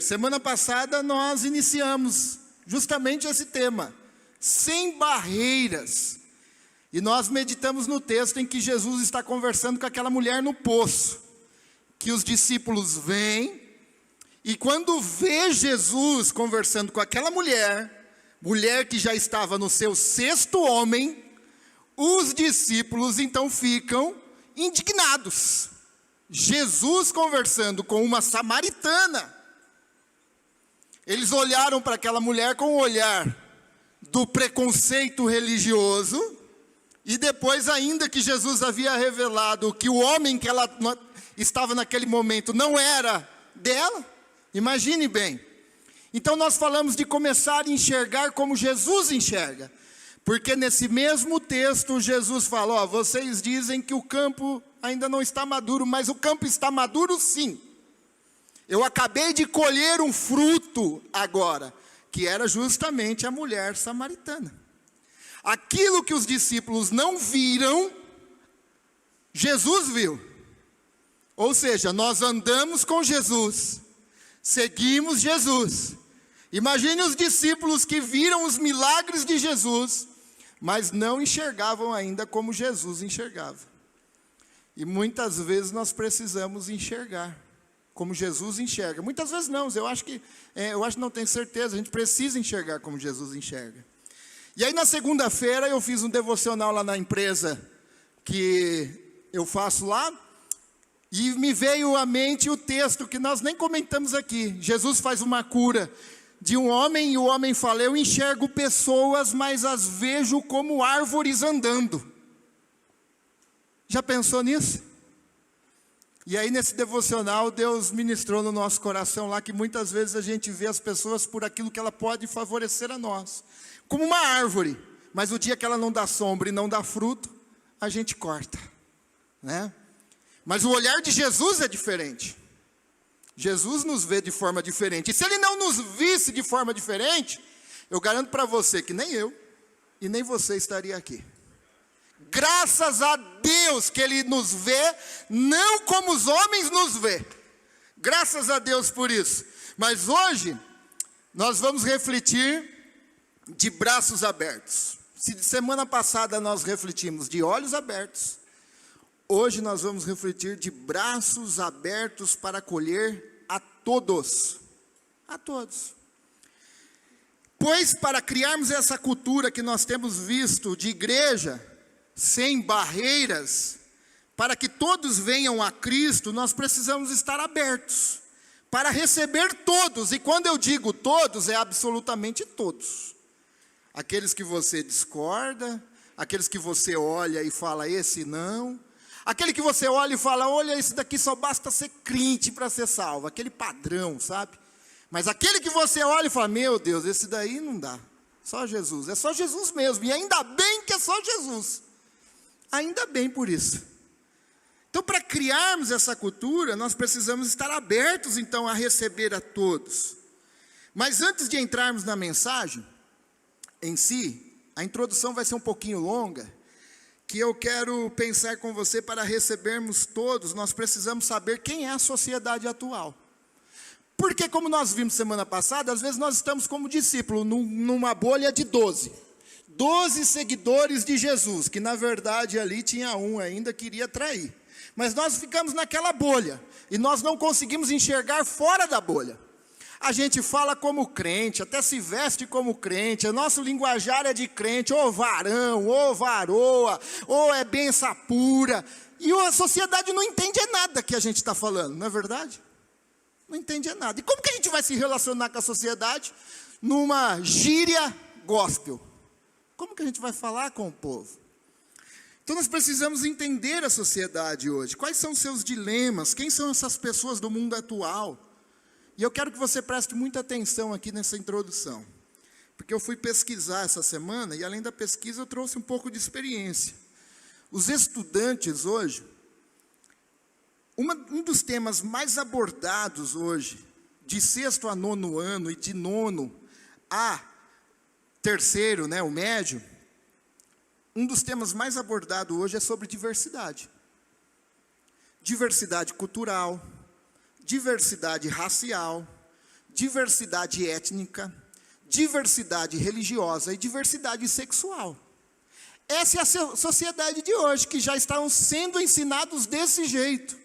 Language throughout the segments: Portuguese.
semana passada nós iniciamos justamente esse tema, sem barreiras. E nós meditamos no texto em que Jesus está conversando com aquela mulher no poço, que os discípulos vêm, e quando vê Jesus conversando com aquela mulher que já estava no seu sexto homem, os discípulos então ficam indignados. Jesus conversando com uma samaritana. Eles olharam para aquela mulher com o olhar do preconceito religioso, e depois ainda que Jesus havia revelado que o homem que ela estava naquele momento não era dela, imagine bem. Então nós falamos de começar a enxergar como Jesus enxerga, porque nesse mesmo texto Jesus fala, vocês dizem que o campo ainda não está maduro, mas o campo está maduro sim. Eu acabei de colher um fruto agora, que era justamente a mulher samaritana. Aquilo que os discípulos não viram, Jesus viu. Ou seja, nós andamos com Jesus, seguimos Jesus. Imagine os discípulos que viram os milagres de Jesus, mas não enxergavam ainda como Jesus enxergava. E muitas vezes nós precisamos enxergar como Jesus enxerga. Muitas vezes não, eu acho que não tenho certeza, a gente precisa enxergar como Jesus enxerga. E aí na segunda-feira eu fiz um devocional lá na empresa que eu faço lá, e me veio à mente o texto que nós nem comentamos aqui. Jesus faz uma cura de um homem, e o homem fala, eu enxergo pessoas, mas as vejo como árvores andando. Já pensou nisso? E aí nesse devocional, Deus ministrou no nosso coração lá, que muitas vezes a gente vê as pessoas por aquilo que ela pode favorecer a nós. Como uma árvore, mas o dia que ela não dá sombra e não dá fruto, a gente corta, né? Mas o olhar de Jesus é diferente. Jesus nos vê de forma diferente. E se Ele não nos visse de forma diferente, eu garanto para você que nem eu e nem você estaria aqui. Graças a Deus que Ele nos vê, não como os homens nos vê. Graças a Deus por isso. Mas hoje, nós vamos refletir de braços abertos. Se de semana passada nós refletimos de olhos abertos, hoje nós vamos refletir de braços abertos para acolher a todos. A todos. Pois para criarmos essa cultura que nós temos visto de igreja, sem barreiras, para que todos venham a Cristo, nós precisamos estar abertos, para receber todos. E quando eu digo todos, é absolutamente todos. Aqueles que você discorda, aqueles que você olha e fala, esse não. Aquele que você olha e fala, olha, esse daqui só basta ser crente para ser salvo. Aquele padrão, sabe? Mas aquele que você olha e fala, meu Deus, esse daí não dá. Só Jesus, é só Jesus mesmo. E ainda bem que é só Jesus. Ainda bem por isso. Então, para criarmos essa cultura, nós precisamos estar abertos, então, a receber a todos. Mas antes de entrarmos na mensagem em si, a introdução vai ser um pouquinho longa, que eu quero pensar com você, para recebermos todos, nós precisamos saber quem é a sociedade atual. Porque, como nós vimos semana passada, às vezes nós estamos como discípulo, numa bolha de 12 seguidores de Jesus, que na verdade ali tinha um ainda que iria trair. Mas nós ficamos naquela bolha, e nós não conseguimos enxergar fora da bolha. A gente fala como crente, até se veste como crente, o nosso linguajar é de crente, ou varão, ou varoa, ou é benção pura. E a sociedade não entende nada que a gente está falando, não é verdade? Não entende nada. E como que a gente vai se relacionar com a sociedade numa gíria gospel? Como que a gente vai falar com o povo? Então nós precisamos entender a sociedade hoje. Quais são os seus dilemas? Quem são essas pessoas do mundo atual? E eu quero que você preste muita atenção aqui nessa introdução. Porque eu fui pesquisar essa semana, e além da pesquisa eu trouxe um pouco de experiência. Os estudantes hoje, um dos temas mais abordados hoje, de sexto a nono ano e de nono a terceiro, o médio, um dos temas mais abordados hoje é sobre diversidade. Diversidade cultural, diversidade racial, diversidade étnica, diversidade religiosa e diversidade sexual. Essa é a sociedade de hoje, que já estão sendo ensinados desse jeito.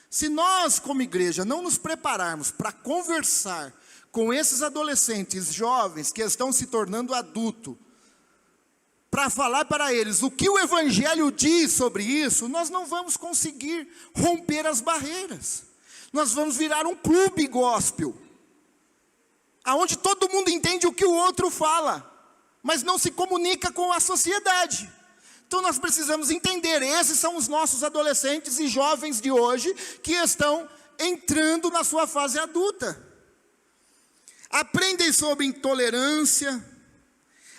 Se nós, como igreja, não nos prepararmos para conversar com esses adolescentes, jovens, que estão se tornando adultos, para falar para eles o que o Evangelho diz sobre isso, nós não vamos conseguir romper as barreiras. Nós vamos virar um clube gospel, aonde todo mundo entende o que o outro fala, mas não se comunica com a sociedade. Então nós precisamos entender, esses são os nossos adolescentes e jovens de hoje, que estão entrando na sua fase adulta. Aprendem sobre intolerância,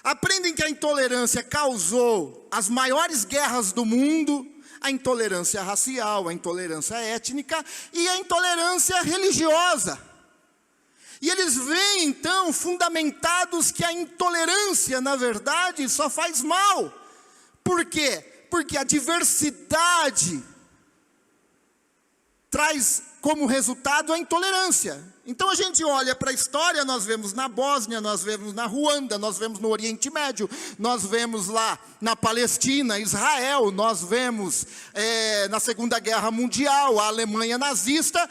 aprendem que a intolerância causou as maiores guerras do mundo, a intolerância racial, a intolerância étnica e a intolerância religiosa. E eles veem, então, fundamentados que a intolerância, na verdade, só faz mal. Por quê? Porque a diversidade traz como resultado a intolerância. Então a gente olha para a história, nós vemos na Bósnia, nós vemos na Ruanda, nós vemos no Oriente Médio, nós vemos lá na Palestina, Israel, nós vemos na Segunda Guerra Mundial, a Alemanha nazista.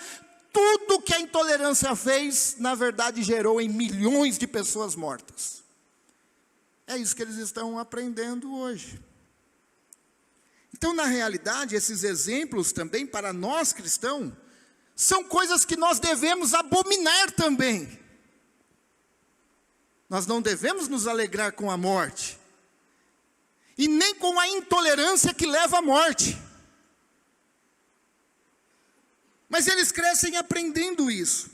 Tudo que a intolerância fez, na verdade, gerou em milhões de pessoas mortas. É isso que eles estão aprendendo hoje. Então, na realidade, esses exemplos também para nós cristãos, são coisas que nós devemos abominar também. Nós não devemos nos alegrar com a morte, e nem com a intolerância que leva à morte. Mas eles crescem aprendendo isso.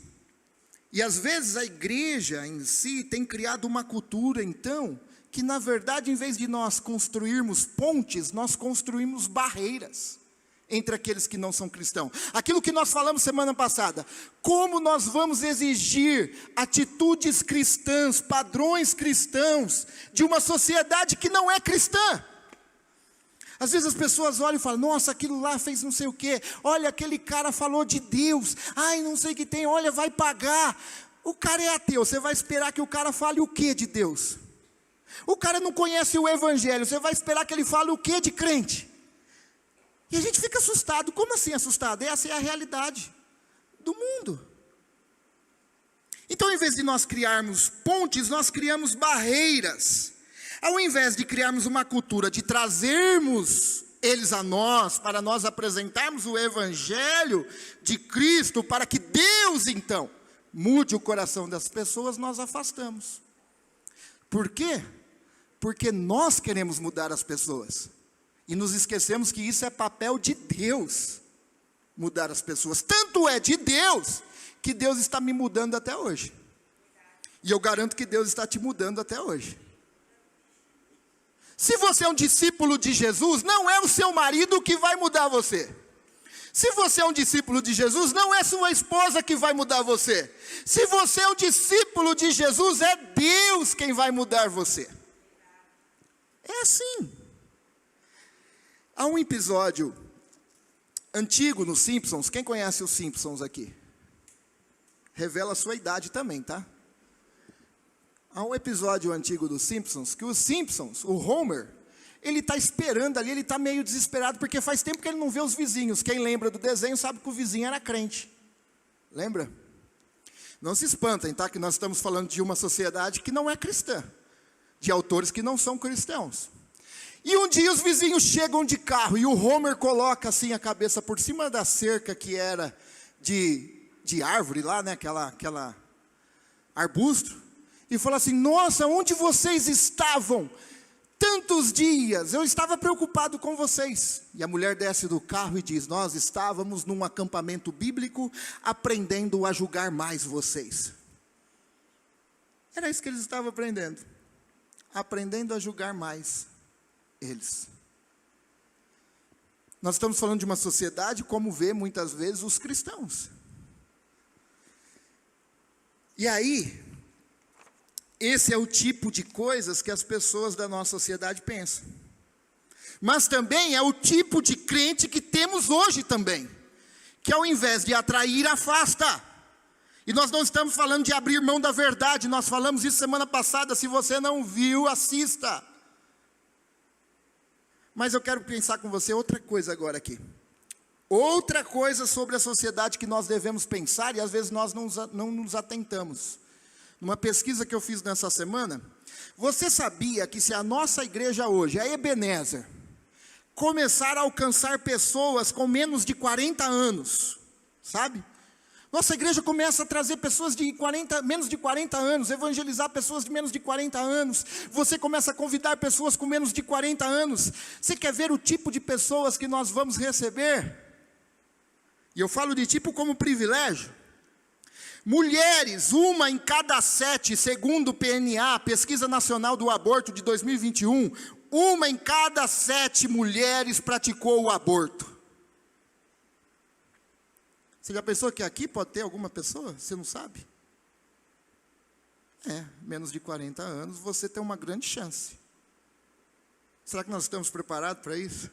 E às vezes a igreja em si tem criado uma cultura, então, que na verdade, em vez de nós construirmos pontes, nós construímos barreiras entre aqueles que não são cristãos. Aquilo que nós falamos semana passada, como nós vamos exigir atitudes cristãs, padrões cristãos, de uma sociedade que não é cristã? Às vezes as pessoas olham e falam, nossa, aquilo lá fez não sei o quê, olha, aquele cara falou de Deus, ai, não sei o que tem, olha, vai pagar. O cara é ateu, você vai esperar que o cara fale o quê de Deus? O cara não conhece o Evangelho, você vai esperar que ele fale o quê de crente? E a gente fica assustado. Como assim assustado? Essa é a realidade do mundo. Então, em vez de nós criarmos pontes, nós criamos barreiras. Ao invés de criarmos uma cultura de trazermos eles a nós, para nós apresentarmos o Evangelho de Cristo, para que Deus, então, mude o coração das pessoas, nós afastamos. Por quê? Porque nós queremos mudar as pessoas. E nos esquecemos que isso é papel de Deus, mudar as pessoas. Tanto é de Deus, que Deus está me mudando até hoje. E eu garanto que Deus está te mudando até hoje. Se você é um discípulo de Jesus, não é o seu marido que vai mudar você. Se você é um discípulo de Jesus, não é sua esposa que vai mudar você. Se você é um discípulo de Jesus, é Deus quem vai mudar você. É assim. Há um episódio antigo nos Simpsons. Quem conhece os Simpsons aqui? Revela a sua idade também, tá? Há um episódio antigo dos Simpsons, que os Simpsons, o Homer, ele está esperando ali, ele está meio desesperado, porque faz tempo que ele não vê os vizinhos. Quem lembra do desenho sabe que o vizinho era crente. Lembra? Não se espantem, tá? Que nós estamos falando de uma sociedade que não é cristã, de autores que não são cristãos. E um dia os vizinhos chegam de carro, e o Homer coloca assim a cabeça por cima da cerca que era de árvore lá, né? Aquela arbusto, e fala assim, nossa, onde vocês estavam tantos dias? Eu estava preocupado com vocês. E a mulher desce do carro e diz, nós estávamos num acampamento bíblico, aprendendo a julgar mais vocês. Era isso que eles estavam aprendendo. Aprendendo a julgar mais eles. Nós estamos falando de uma sociedade como vê muitas vezes os cristãos. E aí, esse é o tipo de coisas que as pessoas da nossa sociedade pensam. Mas também é o tipo de crente que temos hoje também, que ao invés de atrair, afasta. E nós não estamos falando de abrir mão da verdade, nós falamos isso semana passada. Se você não viu, assista. Mas eu quero pensar com você outra coisa agora aqui. Outra coisa sobre a sociedade que nós devemos pensar e às vezes nós não nos atentamos. Numa pesquisa que eu fiz nessa semana, você sabia que se a nossa igreja hoje, a Ebenezer, começar a alcançar pessoas com menos de 40 anos, sabe? Nossa igreja começa a trazer pessoas de menos de 40 anos, evangelizar pessoas de menos de 40 anos. Você começa a convidar pessoas com menos de 40 anos. Você quer ver o tipo de pessoas que nós vamos receber? E eu falo de tipo como privilégio. Mulheres, 1 em cada 7, segundo o PNA, Pesquisa Nacional do Aborto de 2021, 1 em cada 7 mulheres praticou o aborto. Você já pensou que aqui pode ter alguma pessoa? Você não sabe? Menos de 40 anos, você tem uma grande chance. Será que nós estamos preparados para isso?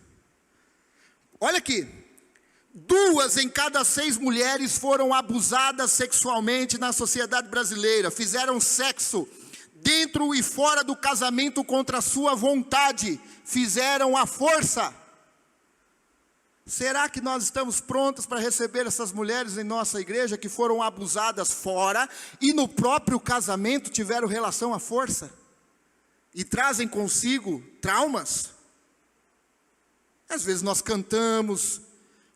Olha aqui. 2 em cada 6 mulheres foram abusadas sexualmente na sociedade brasileira. Fizeram sexo dentro e fora do casamento contra a sua vontade. Fizeram à força. Será que nós estamos prontos para receber essas mulheres em nossa igreja que foram abusadas fora e no próprio casamento tiveram relação à força? E trazem consigo traumas? Às vezes nós cantamos,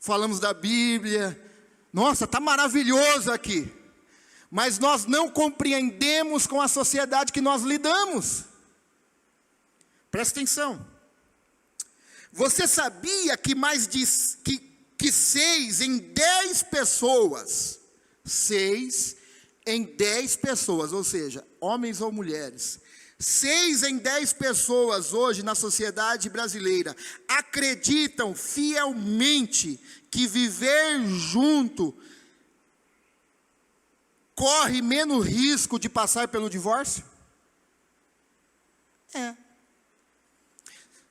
falamos da Bíblia, nossa, está maravilhoso aqui. Mas nós não compreendemos com a sociedade que nós lidamos. Presta atenção. Você sabia que que 6 em 10 pessoas, 6 em 10 pessoas, ou seja, homens ou mulheres, 6 em 10 pessoas hoje na sociedade brasileira acreditam fielmente que viver junto corre menos risco de passar pelo divórcio?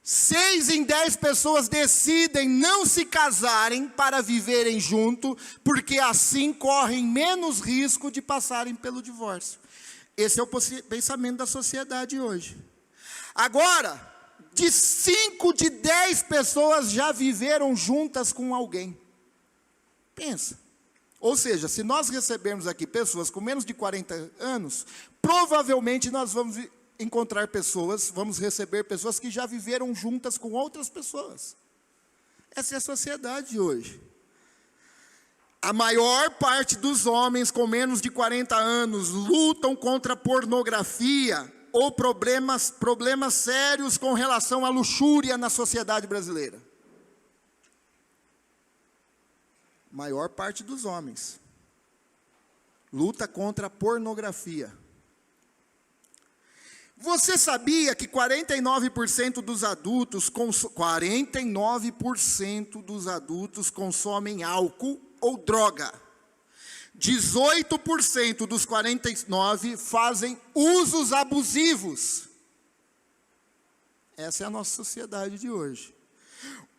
6 em 10 pessoas decidem não se casarem para viverem junto, porque assim correm menos risco de passarem pelo divórcio. Esse é o pensamento da sociedade hoje. Agora, de 5 de 10 pessoas já viveram juntas com alguém. Pensa. Ou seja, se nós recebermos aqui pessoas com menos de 40 anos, provavelmente nós vamos encontrar pessoas, vamos receber pessoas que já viveram juntas com outras pessoas. Essa é a sociedade hoje. A maior parte dos homens com menos de 40 anos lutam contra a pornografia ou problemas sérios com relação à luxúria na sociedade brasileira. Maior parte dos homens luta contra a pornografia. Você sabia que 49% dos adultos consomem álcool ou droga? 18% dos 49% fazem usos abusivos. Essa é a nossa sociedade de hoje.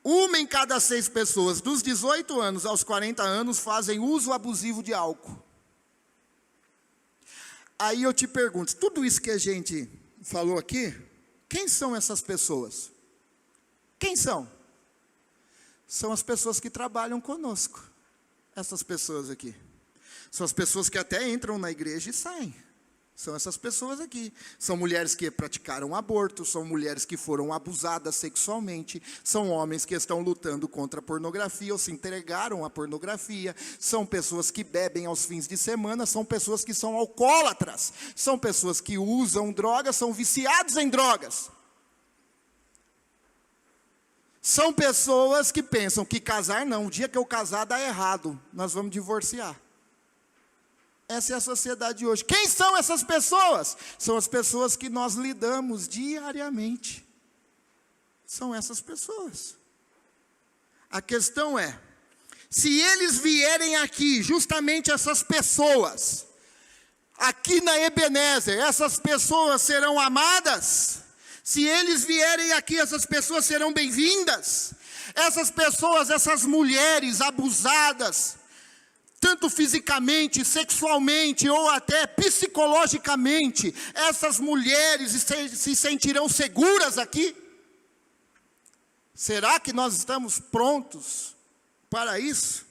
1 em cada 6 pessoas, dos 18 anos aos 40 anos, fazem uso abusivo de álcool. Aí eu te pergunto, tudo isso que a gente falou aqui, quem são essas pessoas? Quem são? São as pessoas que trabalham conosco. Essas pessoas aqui. São as pessoas que até entram na igreja e saem. São essas pessoas aqui. São mulheres que praticaram aborto, são mulheres que foram abusadas sexualmente, são homens que estão lutando contra a pornografia ou se entregaram à pornografia, são pessoas que bebem aos fins de semana, são pessoas que são alcoólatras, são pessoas que usam drogas, são viciados em drogas. São pessoas que pensam que casar não, o dia que eu casar dá errado, nós vamos divorciar. Essa é a sociedade de hoje. Quem são essas pessoas? São as pessoas que nós lidamos diariamente. São essas pessoas. A questão é, se eles vierem aqui, justamente essas pessoas, aqui na Ebenezer, essas pessoas serão amadas? Se eles vierem aqui, essas pessoas serão bem-vindas? Essas pessoas, essas mulheres abusadas, tanto fisicamente, sexualmente ou até psicologicamente, essas mulheres se sentirão seguras aqui? Será que nós estamos prontos para isso?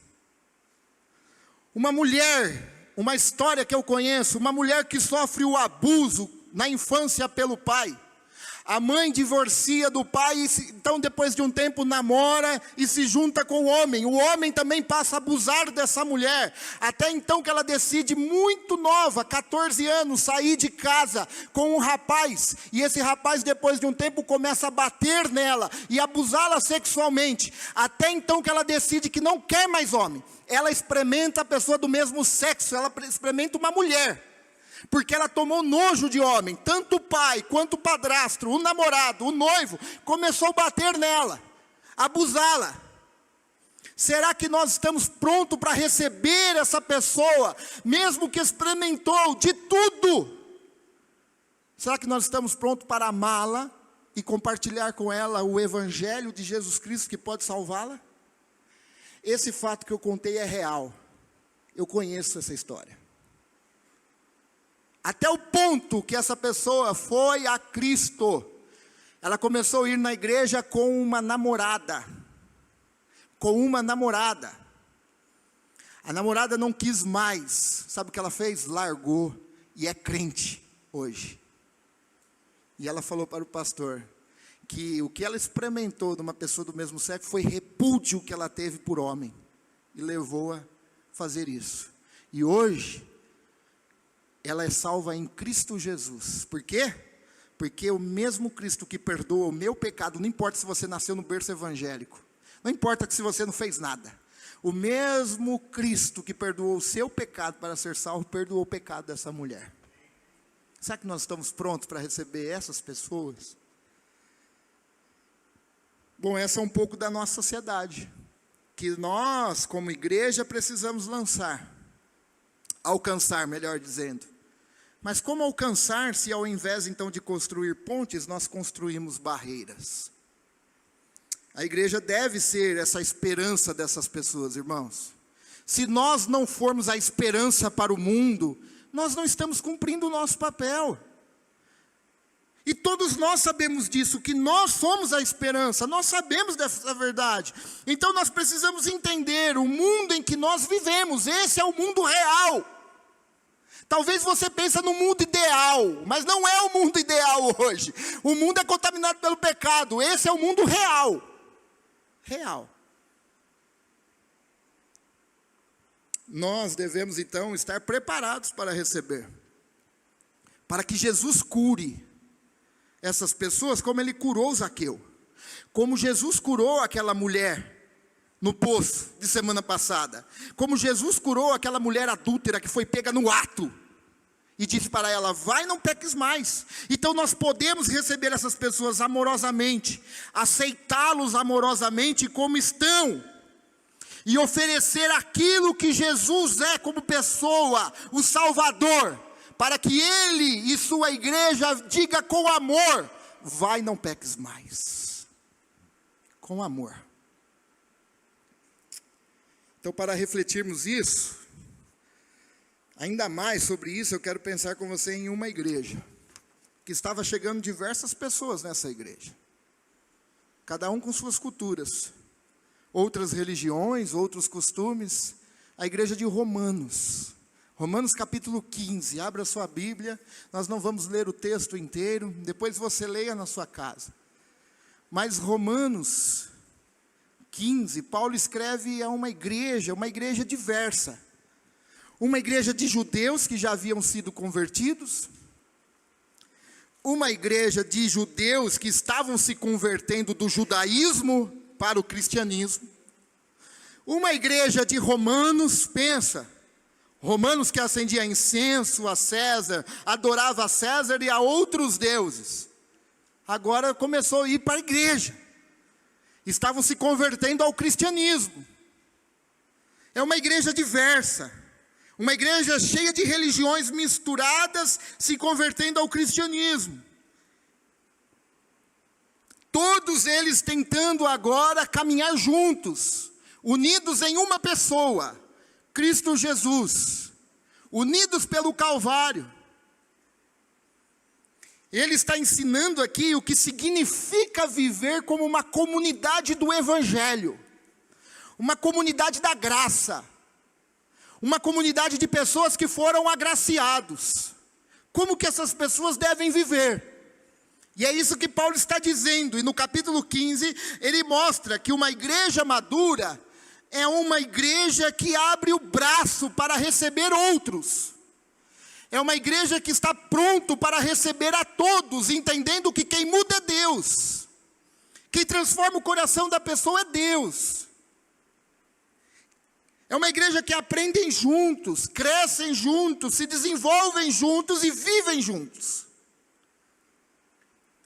Uma mulher, uma história que eu conheço, uma mulher que sofre o abuso na infância pelo pai. A mãe divorcia do pai, então depois de um tempo namora e se junta com o homem. O homem também passa a abusar dessa mulher. Até então que ela decide, muito nova, 14 anos, sair de casa com um rapaz. E esse rapaz, depois de um tempo, começa a bater nela e abusá-la sexualmente. Até então que ela decide que não quer mais homem. Ela experimenta a pessoa do mesmo sexo, ela experimenta uma mulher. Porque ela tomou nojo de homem, tanto o pai, quanto o padrasto, o namorado, o noivo, começou a bater nela, abusá-la. Será que nós estamos prontos para receber essa pessoa, mesmo que experimentou de tudo? Será que nós estamos prontos para amá-la e compartilhar com ela o evangelho de Jesus Cristo que pode salvá-la? Esse fato que eu contei é real, eu conheço essa história. Até o ponto que essa pessoa foi a Cristo. Ela começou a ir na igreja com uma namorada. A namorada não quis mais. Sabe o que ela fez? Largou. E é crente hoje. E ela falou para o pastor que o que ela experimentou de uma pessoa do mesmo sexo foi repúdio que ela teve por homem. E levou-a a fazer isso. E hoje ela é salva em Cristo Jesus. Por quê? Porque o mesmo Cristo que perdoa o meu pecado, não importa se você nasceu no berço evangélico, não importa se você não fez nada, o mesmo Cristo que perdoou o seu pecado para ser salvo, perdoou o pecado dessa mulher. Será que nós estamos prontos para receber essas pessoas? Bom, essa é um pouco da nossa sociedade, que nós, como igreja, precisamos alcançar, melhor dizendo. Mas como alcançar se ao invés então de construir pontes, nós construímos barreiras? A igreja deve ser essa esperança dessas pessoas, irmãos. Se nós não formos a esperança para o mundo, nós não estamos cumprindo o nosso papel. E todos nós sabemos disso, que nós somos a esperança, nós sabemos dessa verdade. Então nós precisamos entender o mundo em que nós vivemos, esse é o mundo real. Talvez você pense no mundo ideal, mas não é o mundo ideal hoje. O mundo é contaminado pelo pecado, esse é o mundo real. Real. Nós devemos então estar preparados para receber. Para que Jesus cure essas pessoas como Ele curou Zaqueu. Como Jesus curou aquela mulher no poço de semana passada. Como Jesus curou aquela mulher adúltera que foi pega no ato. E disse para ela, vai, não peques mais. Então nós podemos receber essas pessoas amorosamente. Aceitá-los amorosamente como estão. E oferecer aquilo que Jesus é como pessoa, o Salvador. Para que Ele e sua igreja diga com amor, vai, não peques mais. Com amor. Então, para refletirmos isso, ainda mais sobre isso, eu quero pensar com você em uma igreja, que estava chegando diversas pessoas nessa igreja, cada um com suas culturas, outras religiões, outros costumes, a igreja de Romanos, Romanos capítulo 15, abra sua Bíblia, nós não vamos ler o texto inteiro, depois você leia na sua casa, mas Romanos 15, Paulo escreve a uma igreja diversa. Uma igreja de judeus que já haviam sido convertidos. Uma igreja de judeus que estavam se convertendo do judaísmo para o cristianismo. Uma igreja de romanos, pensa. Romanos que acendia incenso a César, adorava a César e a outros deuses. Agora começou a ir para a igreja. Estavam se convertendo ao cristianismo. É uma igreja diversa. Uma igreja cheia de religiões misturadas, se convertendo ao cristianismo. Todos eles tentando agora caminhar juntos, unidos em uma pessoa. Cristo Jesus, unidos pelo Calvário. Ele está ensinando aqui o que significa viver como uma comunidade do Evangelho, uma comunidade da graça, uma comunidade de pessoas que foram agraciados. Como que essas pessoas devem viver? E é isso que Paulo está dizendo, e no capítulo 15, ele mostra que uma igreja madura é uma igreja que abre o braço para receber outros. É uma igreja que está pronto para receber a todos, entendendo que quem muda é Deus. Quem transforma o coração da pessoa é Deus. É uma igreja que aprendem juntos, crescem juntos, se desenvolvem juntos e vivem juntos.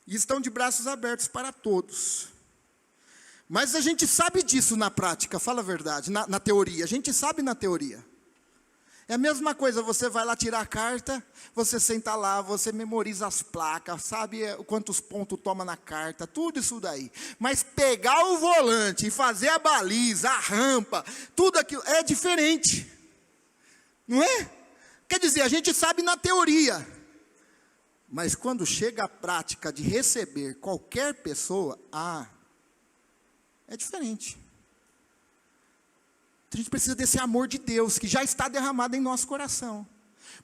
E estão de braços abertos para todos. Mas a gente sabe disso na prática, fala a verdade, na teoria. A gente sabe na teoria. É a mesma coisa, você vai lá tirar a carta, você senta lá, você memoriza as placas, sabe quantos pontos toma na carta, tudo isso daí. Mas pegar o volante e fazer a baliza, a rampa, tudo aquilo, é diferente. Não é? Quer dizer, a gente sabe na teoria. Mas quando chega a prática de receber qualquer pessoa, é diferente. A gente precisa desse amor de Deus, que já está derramado em nosso coração.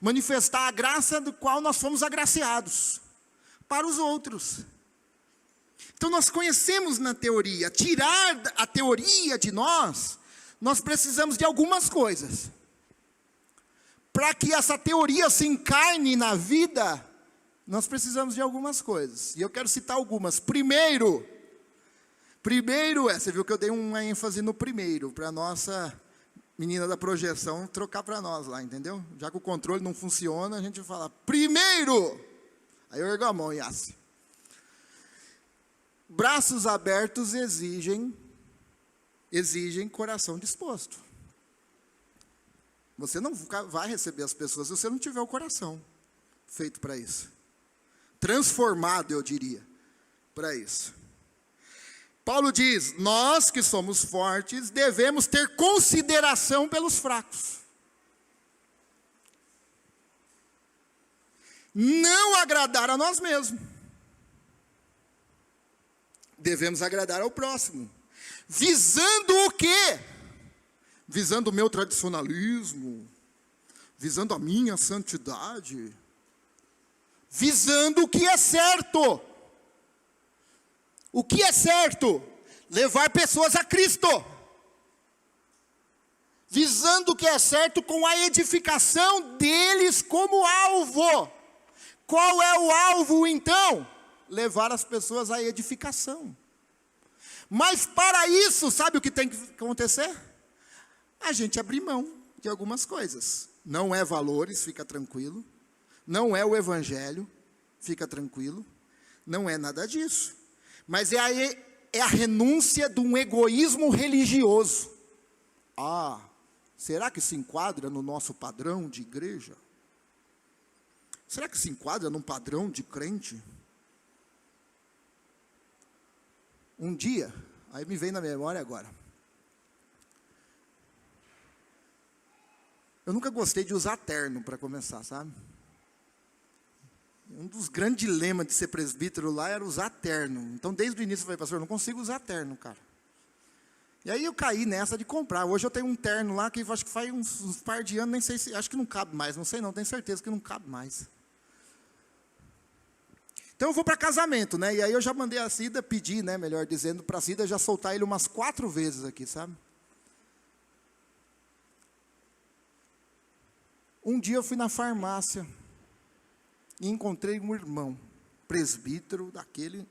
Manifestar a graça do qual nós fomos agraciados, para os outros. Então nós conhecemos na teoria, tirar a teoria de nós precisamos de algumas coisas. Para que essa teoria se encarne na vida, nós precisamos de algumas coisas. E eu quero citar algumas. Primeiro você viu que eu dei uma ênfase no primeiro, para a nossa menina da projeção trocar para nós lá, entendeu? Já que o controle não funciona, a gente fala, primeiro! Aí eu ergo a mão, Yassi. Braços abertos exigem coração disposto. Você não vai receber as pessoas se você não tiver o coração feito para isso. Transformado, eu diria, para isso. Paulo diz, nós que somos fortes, devemos ter consideração pelos fracos. Não agradar a nós mesmos. Devemos agradar ao próximo. Visando o quê? Visando o meu tradicionalismo, visando a minha santidade, visando o que é certo. O que é certo? Levar pessoas a Cristo. Visando o que é certo com a edificação deles como alvo. Qual é o alvo então? Levar as pessoas à edificação. Mas para isso, sabe o que tem que acontecer? A gente abrir mão de algumas coisas. Não é valores, fica tranquilo. Não é o evangelho, fica tranquilo. Não é nada disso. Mas é a renúncia de um egoísmo religioso. Será que se enquadra no nosso padrão de igreja? Será que se enquadra num padrão de crente? Um dia, aí me vem na memória agora. Eu nunca gostei de usar terno para começar, sabe? Um dos grandes dilemas de ser presbítero lá era usar terno. Então, desde o início, eu falei, pastor, eu não consigo usar terno, cara. E aí eu caí nessa de comprar. Hoje eu tenho um terno lá que acho que faz uns par de anos, nem sei se, acho que não cabe mais, não sei não, tenho certeza que não cabe mais. Então eu vou para casamento, né? E aí eu já mandei a Cida pedir, né, melhor dizendo, para a Cida já soltar ele umas 4 vezes aqui, sabe? Um dia eu fui na farmácia e encontrei um irmão, presbítero daquele,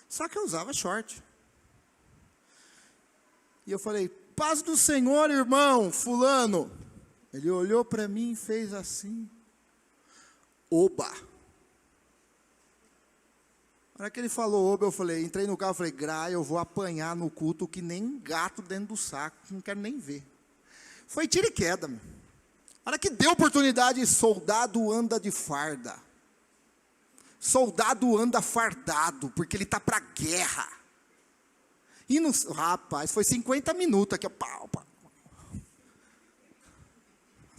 só que eu usava short. E eu falei, paz do Senhor, irmão, fulano. Ele olhou para mim e fez assim, oba. Na hora que ele falou oba, eu falei, entrei no carro, falei, Graia, eu vou apanhar no culto que nem gato dentro do saco, não quero nem ver. Foi tiro e queda, meu. Na hora que deu oportunidade, soldado anda de farda. Soldado anda fardado, porque ele está para a guerra. E rapaz, foi 50 minutos aqui, pau.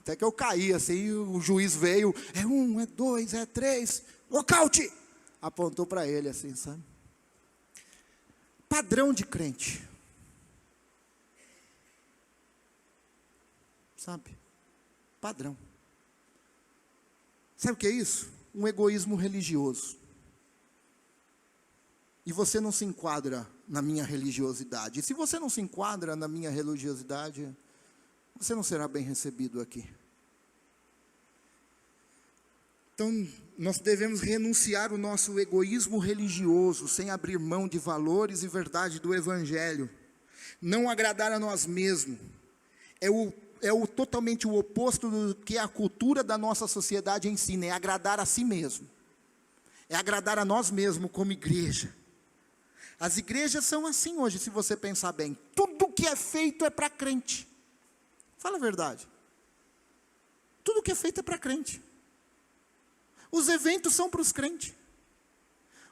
Até que eu caí assim, o juiz veio, é 1, é 2, é 3, nocaute! Apontou para ele assim, sabe? Padrão de crente. Sabe? Padrão. Sabe o que é isso? Um egoísmo religioso. E você não se enquadra na minha religiosidade. E se você não se enquadra na minha religiosidade, você não será bem recebido aqui. Então, nós devemos renunciar o nosso egoísmo religioso, sem abrir mão de valores e verdade do Evangelho. Não agradar a nós mesmos. Totalmente o oposto do que a cultura da nossa sociedade ensina, é agradar a si mesmo. É agradar a nós mesmos como igreja. As igrejas são assim hoje, se você pensar bem. Tudo que é feito é para crente. Fala a verdade. Tudo que é feito é para crente. Os eventos são para os crentes.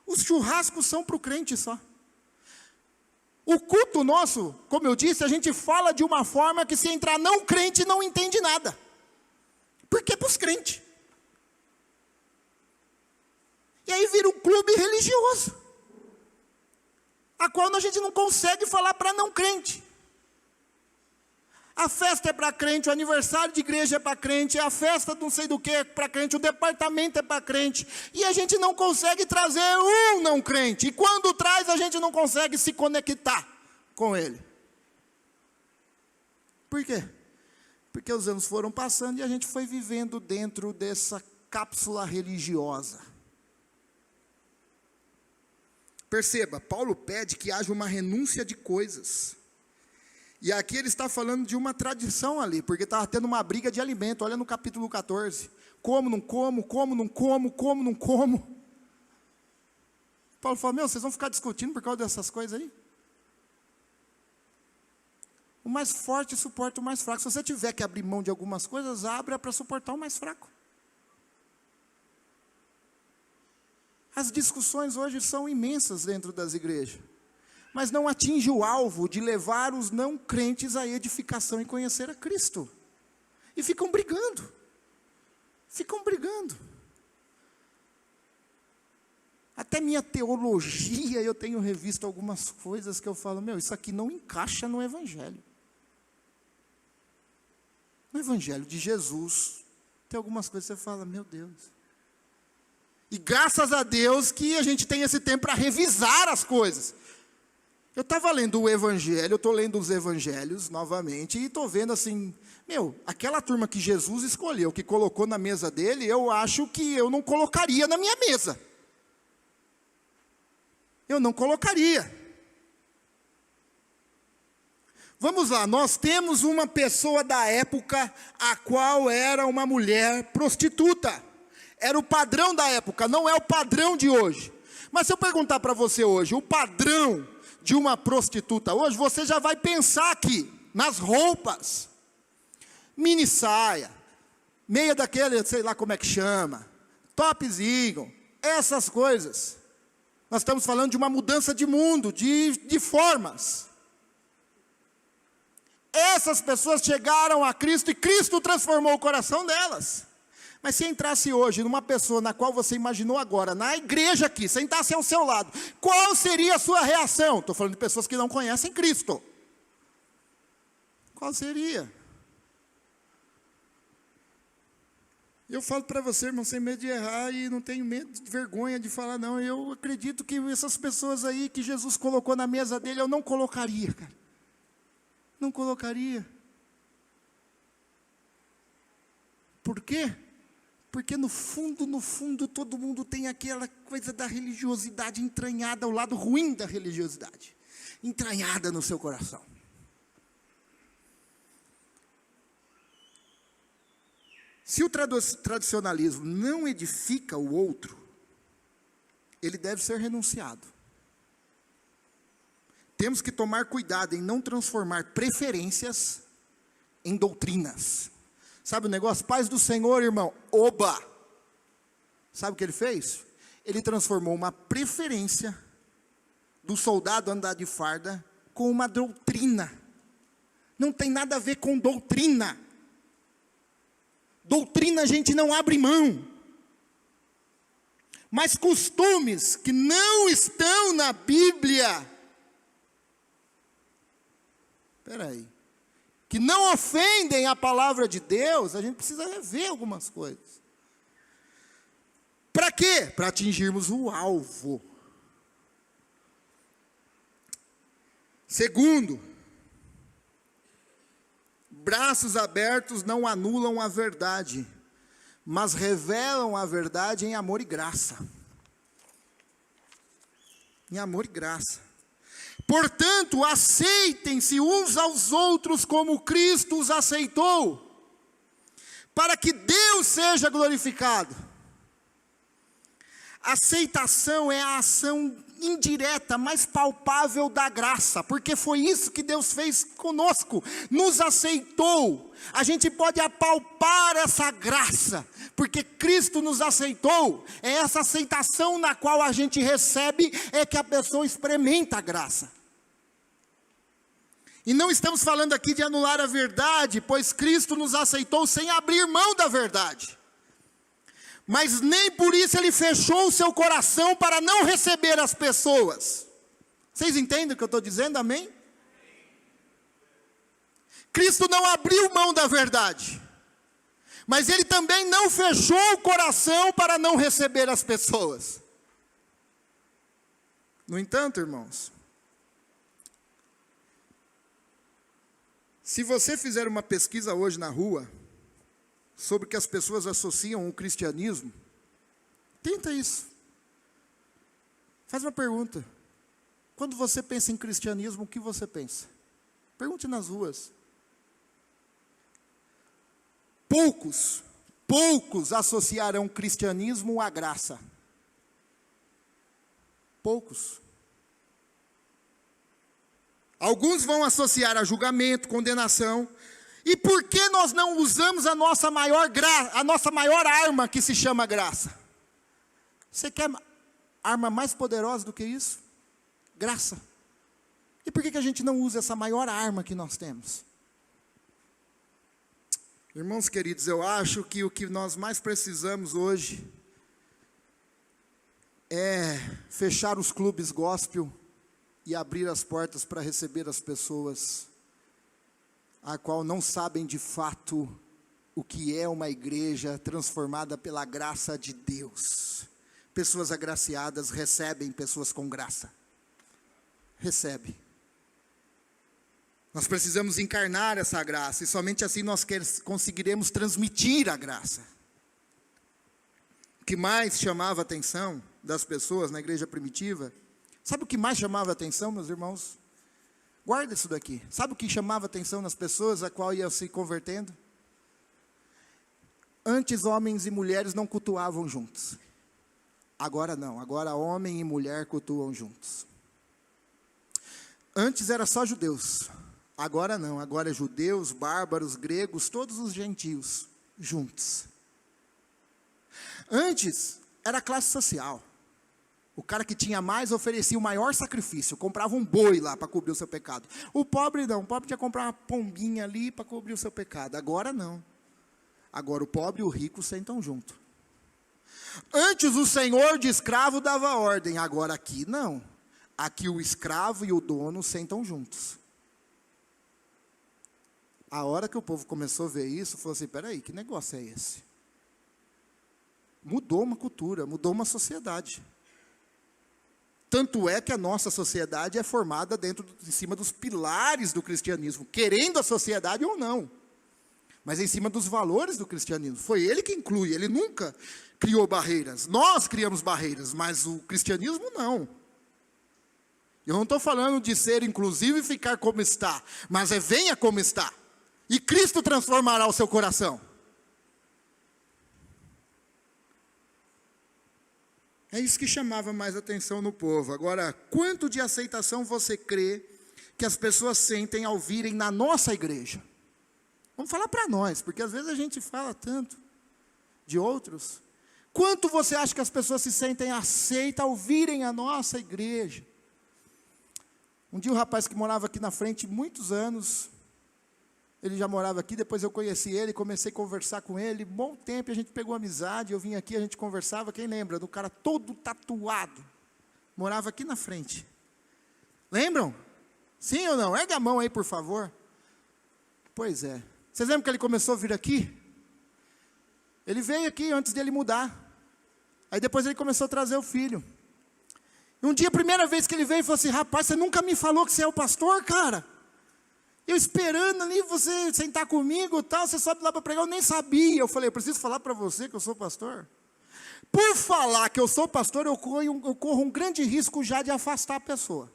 Os churrascos são para o crente só. O culto nosso, como eu disse, a gente fala de uma forma que se entrar não crente não entende nada. Porque é para os crentes. E aí vira um clube religioso, a qual a gente não consegue falar para não crente. A festa é para crente, o aniversário de igreja é para crente, a festa não sei do que é para crente, o departamento é para crente. E a gente não consegue trazer um não crente. E quando traz, a gente não consegue se conectar com ele. Por quê? Porque os anos foram passando e a gente foi vivendo dentro dessa cápsula religiosa. Perceba, Paulo pede que haja uma renúncia de coisas. E aqui ele está falando de uma tradição ali, porque estava tendo uma briga de alimento. Olha no capítulo 14. Como, não como, como, não como, como, não como. Paulo fala, vocês vão ficar discutindo por causa dessas coisas aí? O mais forte suporta o mais fraco. Se você tiver que abrir mão de algumas coisas, abra para suportar o mais fraco. As discussões hoje são imensas dentro das igrejas, mas não atinge o alvo de levar os não crentes à edificação e conhecer a Cristo. E ficam brigando. Ficam brigando. Até minha teologia, eu tenho revisto algumas coisas que eu falo, isso aqui não encaixa no Evangelho. No Evangelho de Jesus, tem algumas coisas que você fala, meu Deus. E graças a Deus que a gente tem esse tempo para revisar as coisas. Eu estava lendo o Evangelho, eu estou lendo os Evangelhos novamente, e estou vendo assim, aquela turma que Jesus escolheu, que colocou na mesa dele, eu acho que eu não colocaria na minha mesa. Eu não colocaria. Vamos lá, nós temos uma pessoa da época, a qual era uma mulher prostituta. Era o padrão da época, não é o padrão de hoje. Mas se eu perguntar para você hoje, o padrão de uma prostituta hoje, você já vai pensar aqui, nas roupas. Mini saia, meia daquele, sei lá como é que chama, topzinho, essas coisas. Nós estamos falando de uma mudança de mundo, de formas. Essas pessoas chegaram a Cristo e Cristo transformou o coração delas. Mas se entrasse hoje numa pessoa na qual você imaginou agora, na igreja aqui, sentasse ao seu lado, qual seria a sua reação? Estou falando de pessoas que não conhecem Cristo. Qual seria? Eu falo para você, irmão, sem medo de errar e não tenho medo, vergonha de falar, não. Eu acredito que essas pessoas aí que Jesus colocou na mesa dele, eu não colocaria, cara. Não colocaria. Por quê? Porque no fundo, todo mundo tem aquela coisa da religiosidade entranhada, o lado ruim da religiosidade, entranhada no seu coração. Se o tradicionalismo não edifica o outro, ele deve ser renunciado. Temos que tomar cuidado em não transformar preferências em doutrinas. Sabe o negócio? Paz do Senhor, irmão. Oba! Sabe o que ele fez? Ele transformou uma preferência do soldado andar de farda com uma doutrina. Não tem nada a ver com doutrina. doutrina a gente não abre mão. Mas costumes que não estão na Bíblia, que não ofendem a palavra de Deus, a gente precisa rever algumas coisas. Para quê? Para atingirmos o alvo. Segundo, braços abertos não anulam a verdade, mas revelam a verdade em amor e graça. Em amor e graça. Portanto, aceitem-se uns aos outros como Cristo os aceitou, para que Deus seja glorificado. Aceitação é a ação indireta, mais palpável da graça, porque foi isso que Deus fez conosco, nos aceitou. A gente pode apalpar essa graça, porque Cristo nos aceitou. É essa aceitação na qual a gente recebe, é que a pessoa experimenta a graça. E não estamos falando aqui de anular a verdade, pois Cristo nos aceitou sem abrir mão da verdade. Mas nem por isso ele fechou o seu coração para não receber as pessoas. Vocês entendem o que eu estou dizendo? Amém? Cristo não abriu mão da verdade, mas ele também não fechou o coração para não receber as pessoas. No entanto, irmãos, se você fizer uma pesquisa hoje na rua, sobre o que as pessoas associam o cristianismo, tenta isso. Faz uma pergunta. Quando você pensa em cristianismo, o que você pensa? Pergunte nas ruas. Poucos associarão cristianismo à graça. Poucos. Alguns vão associar a julgamento, condenação. E por que nós não usamos a nossa maior arma, que se chama graça? Você quer arma mais poderosa do que isso? Graça. E por que a gente não usa essa maior arma que nós temos? Irmãos queridos, eu acho que o que nós mais precisamos hoje é fechar os clubes gospel e abrir as portas para receber as pessoas a qual não sabem de fato o que é uma igreja transformada pela graça de Deus. Pessoas agraciadas recebem pessoas com graça. Recebe. Nós precisamos encarnar essa graça, e somente assim nós conseguiremos transmitir a graça. O que mais chamava a atenção das pessoas na igreja primitiva, sabe o que mais chamava a atenção, meus irmãos? Guarda isso daqui. Sabe o que chamava a atenção nas pessoas a qual iam se convertendo? Antes homens e mulheres não cultuavam juntos. Agora não, agora homem e mulher cultuam juntos. Antes era só judeus. Agora não, agora é judeus, bárbaros, gregos, todos os gentios juntos. Antes era classe social. O cara que tinha mais oferecia o maior sacrifício, comprava um boi lá para cobrir o seu pecado. O pobre não, o pobre tinha que comprar uma pombinha ali para cobrir o seu pecado. Agora não. Agora o pobre e o rico sentam junto. Antes o senhor de escravo dava ordem, agora aqui não. Aqui o escravo e o dono sentam juntos. A hora que o povo começou a ver isso, falou assim, peraí, que negócio é esse? Mudou uma cultura, mudou uma sociedade. Tanto é que a nossa sociedade é formada em cima dos pilares do cristianismo, querendo a sociedade ou não, mas em cima dos valores do cristianismo. Foi ele que inclui, ele nunca criou barreiras. Nós criamos barreiras, mas o cristianismo não. Eu não estou falando de ser inclusivo e ficar como está, mas venha como está, e Cristo transformará o seu coração. É isso que chamava mais atenção no povo. Agora, quanto de aceitação você crê que as pessoas sentem ao virem na nossa igreja? Vamos falar para nós, porque às vezes a gente fala tanto de outros. Quanto você acha que as pessoas se sentem aceitas ao virem à nossa igreja? Um dia um rapaz que morava aqui na frente muitos anos, Ele já morava aqui, depois eu conheci ele, comecei a conversar com ele, bom tempo, a gente pegou amizade, eu vim aqui, a gente conversava, quem lembra? Do cara todo tatuado, morava aqui na frente. Lembram? Sim ou não? Ergue a mão aí, por favor. Pois é. Vocês lembram que ele começou a vir aqui? Ele veio aqui antes dele mudar. Aí depois ele começou a trazer o filho. E um dia, a primeira vez que ele veio, ele falou assim, rapaz, você nunca me falou que você é o pastor, cara? Eu esperando ali você sentar comigo e tal, você sobe lá para pregar, eu nem sabia. Eu falei, eu preciso falar para você que eu sou pastor. Por falar que eu sou pastor, eu corro um grande risco já de afastar a pessoa.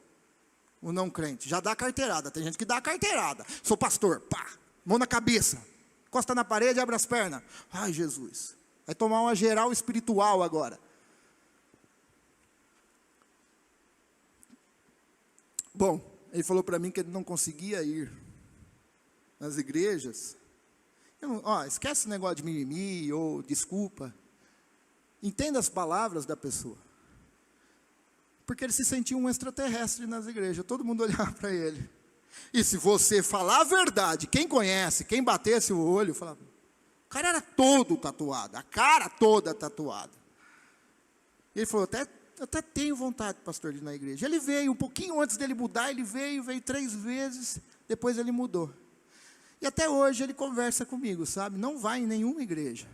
O não crente, já dá carteirada, tem gente que dá carteirada. Sou pastor, pá, mão na cabeça, encosta na parede, abre as pernas. Ai, Jesus, vai tomar uma geral espiritual agora. Bom, ele falou para mim que ele não conseguia ir nas igrejas. Esquece esse negócio de mimimi ou desculpa. Entenda as palavras da pessoa. Porque ele se sentia um extraterrestre nas igrejas. Todo mundo olhava para ele. E se você falar a verdade, quem conhece, quem batesse o olho, falava, o cara era todo tatuado, a cara toda tatuada. E ele falou, até tenho vontade, pastor, de ir na igreja. Ele veio, um pouquinho antes dele mudar, ele veio 3 vezes, depois ele mudou. E até hoje ele conversa comigo, sabe? Não vai em nenhuma igreja.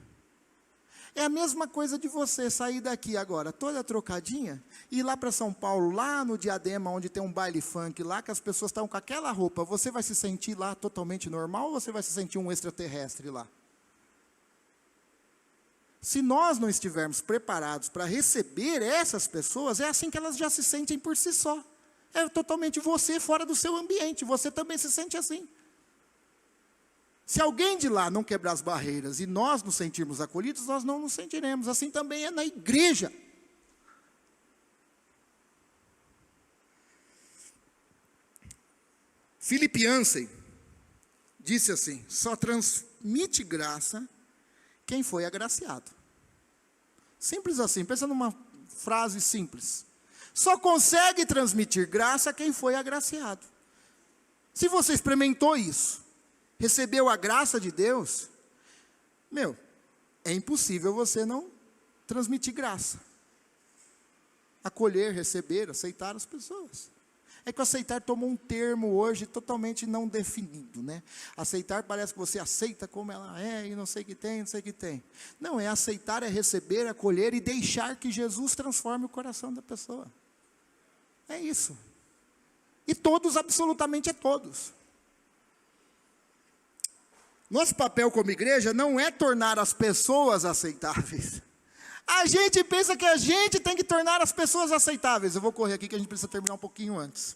É a mesma coisa de você sair daqui agora, toda trocadinha, e ir lá para São Paulo, lá no Diadema, onde tem um baile funk, lá que as pessoas estão com aquela roupa. Você vai se sentir lá totalmente normal, ou você vai se sentir um extraterrestre lá? Se nós não estivermos preparados para receber essas pessoas, é assim que elas já se sentem por si só. É totalmente você fora do seu ambiente, você também se sente assim. Se alguém de lá não quebrar as barreiras e nós nos sentirmos acolhidos, nós não nos sentiremos. Assim também é na igreja. Philip Yancey disse assim, só transmite graça quem foi agraciado. Simples assim, pensa numa frase simples. Só consegue transmitir graça quem foi agraciado. Se você experimentou isso, recebeu a graça de Deus, é impossível você não transmitir graça. Acolher, receber, aceitar as pessoas. É que o aceitar tomou um termo hoje totalmente não definido, né? Aceitar parece que você aceita como ela é e não sei o que tem, não sei o que tem. Não, é aceitar, é receber, acolher e deixar que Jesus transforme o coração da pessoa. É isso. E todos, absolutamente todos. Nosso papel como igreja não é tornar as pessoas aceitáveis. A gente pensa que a gente tem que tornar as pessoas aceitáveis. Eu vou correr aqui que a gente precisa terminar um pouquinho antes.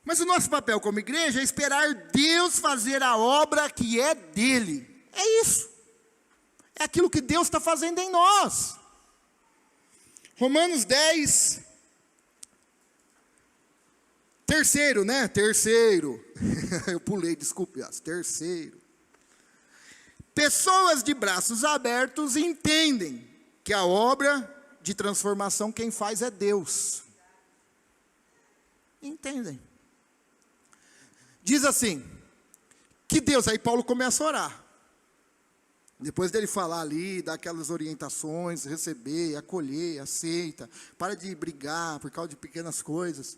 Mas o nosso papel como igreja é esperar Deus fazer a obra que é dele. É isso. É aquilo que Deus está fazendo em nós. Romanos 10. Terceiro, né? Terceiro. Eu pulei, desculpe. Terceiro. Pessoas de braços abertos entendem que a obra de transformação quem faz é Deus. Entendem. Diz assim, que Deus, aí Paulo começa a orar. Depois dele falar ali, dar aquelas orientações, receber, acolher, aceita, para de brigar por causa de pequenas coisas.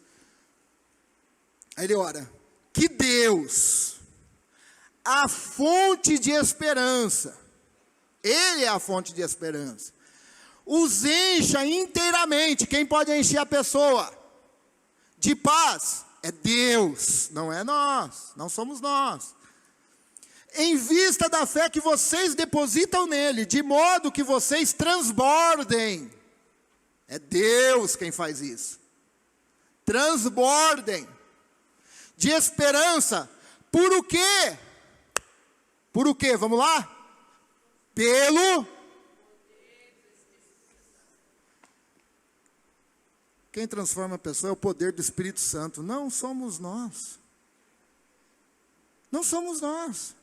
Aí ele ora, que Deus, a fonte de esperança, Ele é a fonte de esperança, os encha inteiramente. Quem pode encher a pessoa de paz? É Deus, não é nós, não somos nós. Em vista da fé que vocês depositam nele, de modo que vocês transbordem. É Deus quem faz isso. Transbordem de esperança. Por o quê? Por o quê? Vamos lá? Pelo. Quem transforma a pessoa é o poder do Espírito Santo. Não somos nós. Não somos nós.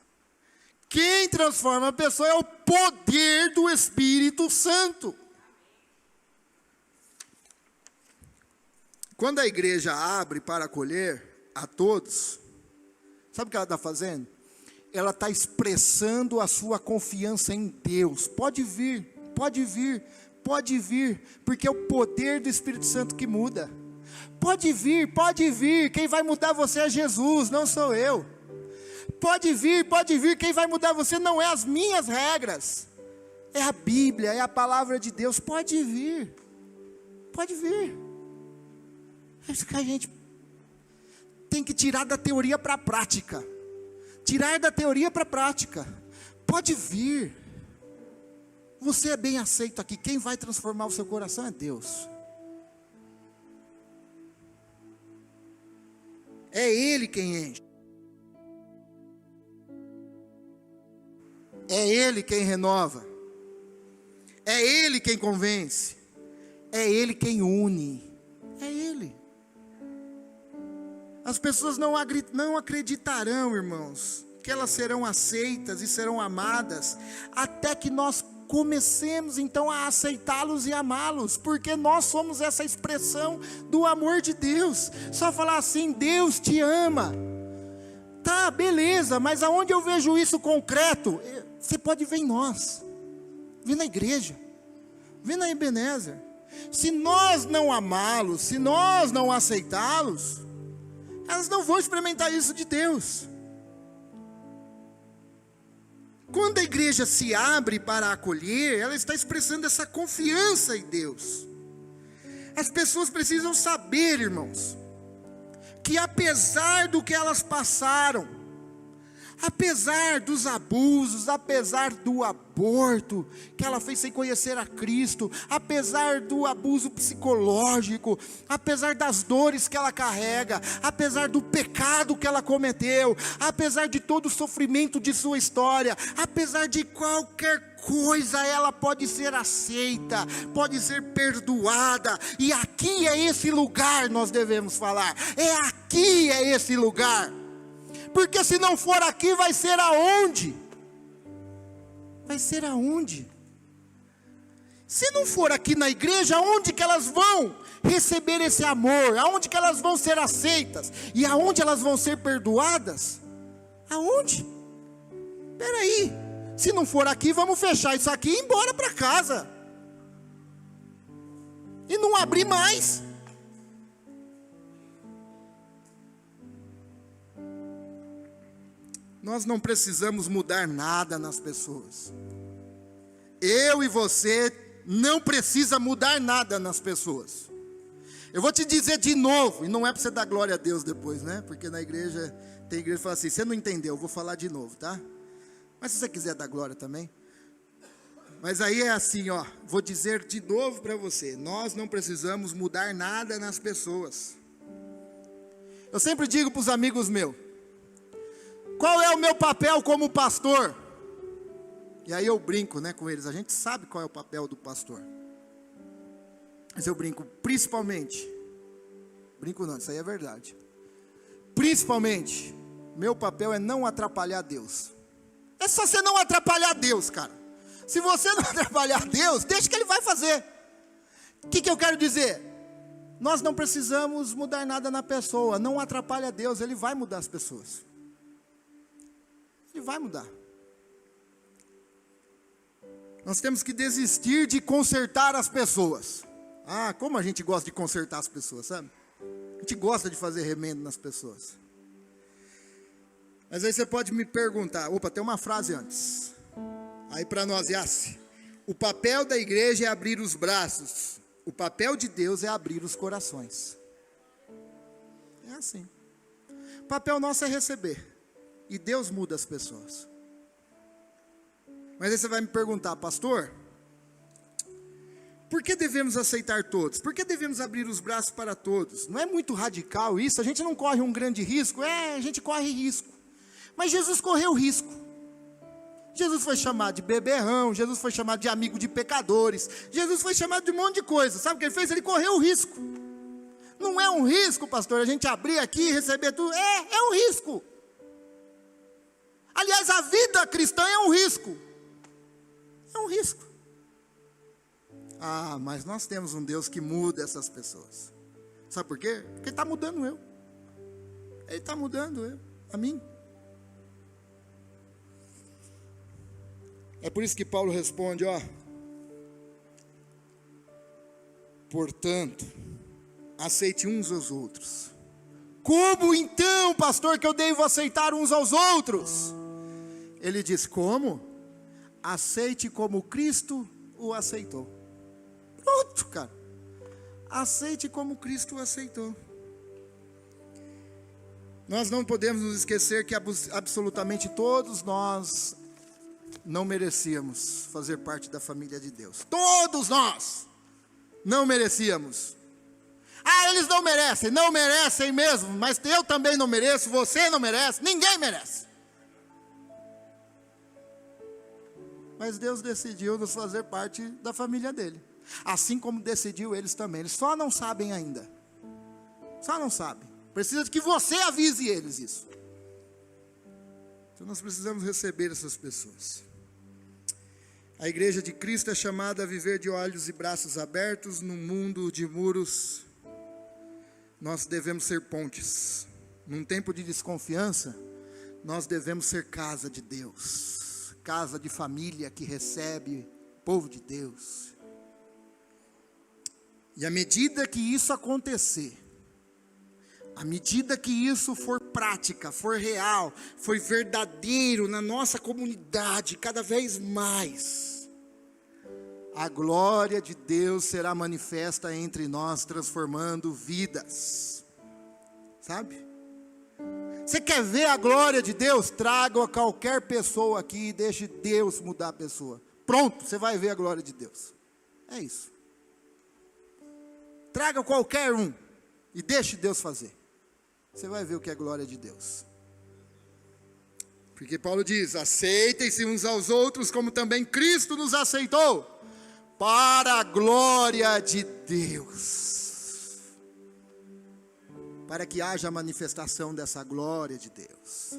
Quem transforma a pessoa é o poder do Espírito Santo. Quando a igreja abre para acolher a todos, Sabe o que ela está fazendo? Ela está expressando a sua confiança em Deus. Pode vir, pode vir, pode vir, porque é o poder do Espírito Santo que muda. Pode vir, quem vai mudar você é Jesus, não sou eu. Pode vir, quem vai mudar você não é as minhas regras, é a Bíblia, é a palavra de Deus. Pode vir, é isso que a gente tem que tirar da teoria para a prática, pode vir, você é bem aceito aqui, quem vai transformar o seu coração é Deus, é Ele quem enche, é Ele quem renova, é Ele quem convence, é Ele quem une, é Ele. As pessoas não acreditarão, irmãos, que elas serão aceitas e serão amadas, até que nós comecemos então a aceitá-los e amá-los, porque nós somos essa expressão do amor de Deus. Só falar assim, Deus te ama, tá, beleza, mas aonde eu vejo isso concreto? Você pode ver em nós, ver na igreja, ver na Ebenezer. Se nós não amá-los, se nós não aceitá-los, elas não vão experimentar isso de Deus. Quando a igreja se abre para acolher, ela está expressando essa confiança em Deus. As pessoas precisam saber, irmãos, que apesar do que elas passaram, apesar dos abusos, apesar do aborto que ela fez sem conhecer a Cristo, apesar do abuso psicológico, apesar das dores que ela carrega, apesar do pecado que ela cometeu, apesar de todo o sofrimento de sua história, apesar de qualquer coisa, ela pode ser aceita, pode ser perdoada, e aqui é esse lugar, nós devemos falar, aqui é esse lugar. Porque se não for aqui, vai ser aonde? Vai ser aonde? Se não for aqui na igreja, aonde que elas vão receber esse amor? Aonde que elas vão ser aceitas? E aonde elas vão ser perdoadas? Aonde? Peraí, se não for aqui, vamos fechar isso aqui e ir embora para casa. E não abrir mais. Nós não precisamos mudar nada nas pessoas. Eu e você não precisa mudar nada nas pessoas. Eu vou te dizer de novo, e não é para você dar glória a Deus depois, né? Porque na igreja, tem igreja que fala assim, você não entendeu, eu vou falar de novo, tá? Mas se você quiser dar glória também. Mas aí é assim, ó, vou dizer de novo para você, nós não precisamos mudar nada nas pessoas. Eu sempre digo para os amigos meus, qual é o meu papel como pastor? E aí eu brinco, né, com eles. A gente sabe qual é o papel do pastor. Mas eu brinco, principalmente. Brinco não, isso aí é verdade. Principalmente, meu papel é não atrapalhar Deus. É só você não atrapalhar Deus, cara. Se você não atrapalhar Deus, deixa que Ele vai fazer. O que eu quero dizer? Nós não precisamos mudar nada na pessoa. Não atrapalha Deus, Ele vai mudar as pessoas. Ele vai mudar. Nós temos que desistir de consertar as pessoas. Ah, como a gente gosta de consertar as pessoas, sabe? A gente gosta de fazer remendo nas pessoas. Mas aí você pode me perguntar, opa, tem uma frase antes. Aí para nós é assim, o papel da igreja é abrir os braços, o papel de Deus é abrir os corações. É assim. O papel nosso é receber. E Deus muda as pessoas. Mas aí você vai me perguntar, pastor, por que devemos aceitar todos? Por que devemos abrir os braços para todos? Não é muito radical isso? A gente não corre um grande risco? A gente corre risco. Mas Jesus correu risco. Jesus foi chamado de beberrão, Jesus foi chamado de amigo de pecadores, Jesus foi chamado de um monte de coisa. Sabe o que Ele fez? Ele correu o risco. Não é um risco, pastor, a gente abrir aqui e receber tudo. É um risco. Aliás, a vida cristã é um risco. É um risco. Ah, mas nós temos um Deus que muda essas pessoas. Sabe por quê? Porque Ele está mudando eu. Ele está mudando eu, a mim. É por isso que Paulo responde, ó. Portanto, aceite uns aos outros. Como então, pastor, que eu devo aceitar uns aos outros? Ele diz, como? Aceite como Cristo o aceitou. Pronto, cara. Aceite como Cristo o aceitou. Nós não podemos nos esquecer que absolutamente todos nós não merecíamos fazer parte da família de Deus. Todos nós não merecíamos. Eles não merecem mesmo, mas eu também não mereço, você não merece, ninguém merece. Mas Deus decidiu nos fazer parte da família dele. Assim como decidiu eles também. Eles só não sabem ainda. Só não sabem. Precisa de que você avise eles isso. Então nós precisamos receber essas pessoas. A igreja de Cristo é chamada a viver de olhos e braços abertos num mundo de muros. Nós devemos ser pontes. Num tempo de desconfiança, nós devemos ser casa de Deus. Casa de família que recebe o povo de Deus. E à medida que isso acontecer, à medida que isso for prática, for real, for verdadeiro na nossa comunidade, cada vez mais, a glória de Deus será manifesta entre nós, transformando vidas. Sabe? Você quer ver a glória de Deus? Traga qualquer pessoa aqui e deixe Deus mudar a pessoa. Pronto, você vai ver a glória de Deus. É isso. Traga qualquer um e deixe Deus fazer. Você vai ver o que é glória de Deus. Porque Paulo diz, aceitem-se uns aos outros como também Cristo nos aceitou, para a glória de Deus. Para que haja a manifestação dessa glória de Deus.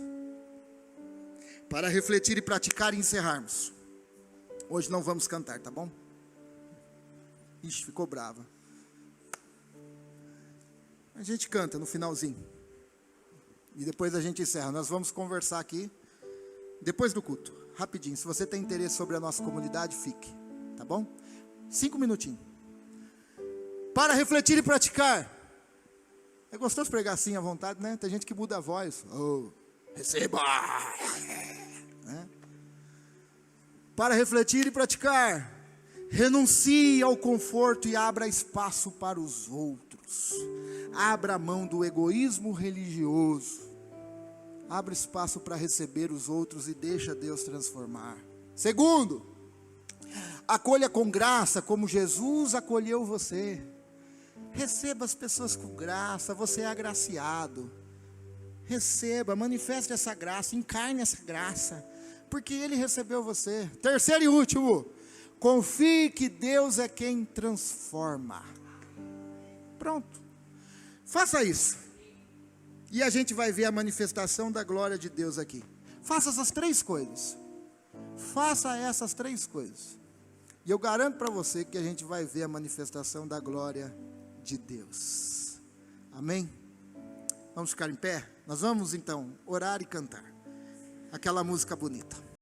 Para refletir e praticar e encerrarmos. Hoje não vamos cantar, tá bom? Ixi, ficou brava. A gente canta no finalzinho. E depois a gente encerra. Nós vamos conversar aqui depois do culto, rapidinho. Se você tem interesse sobre a nossa comunidade, fique, tá bom? 5 minutinhos. Para refletir e praticar. É gostoso pregar assim à vontade, né? Tem gente que muda a voz. Oh, receba! Né? Para refletir e praticar. Renuncie ao conforto e abra espaço para os outros. Abra mão do egoísmo religioso. Abra espaço para receber os outros e deixa Deus transformar. Segundo, acolha com graça como Jesus acolheu você. Receba as pessoas com graça, você é agraciado. Receba, manifeste essa graça, encarne essa graça, porque Ele recebeu você. Terceiro e último, confie que Deus é quem transforma. Pronto. Faça isso. E a gente vai ver a manifestação da glória de Deus aqui. Faça essas 3 coisas. Faça essas 3 coisas. E eu garanto para você que a gente vai ver a manifestação da glória de Deus. Amém? Vamos ficar em pé? Nós vamos então orar e cantar aquela música bonita.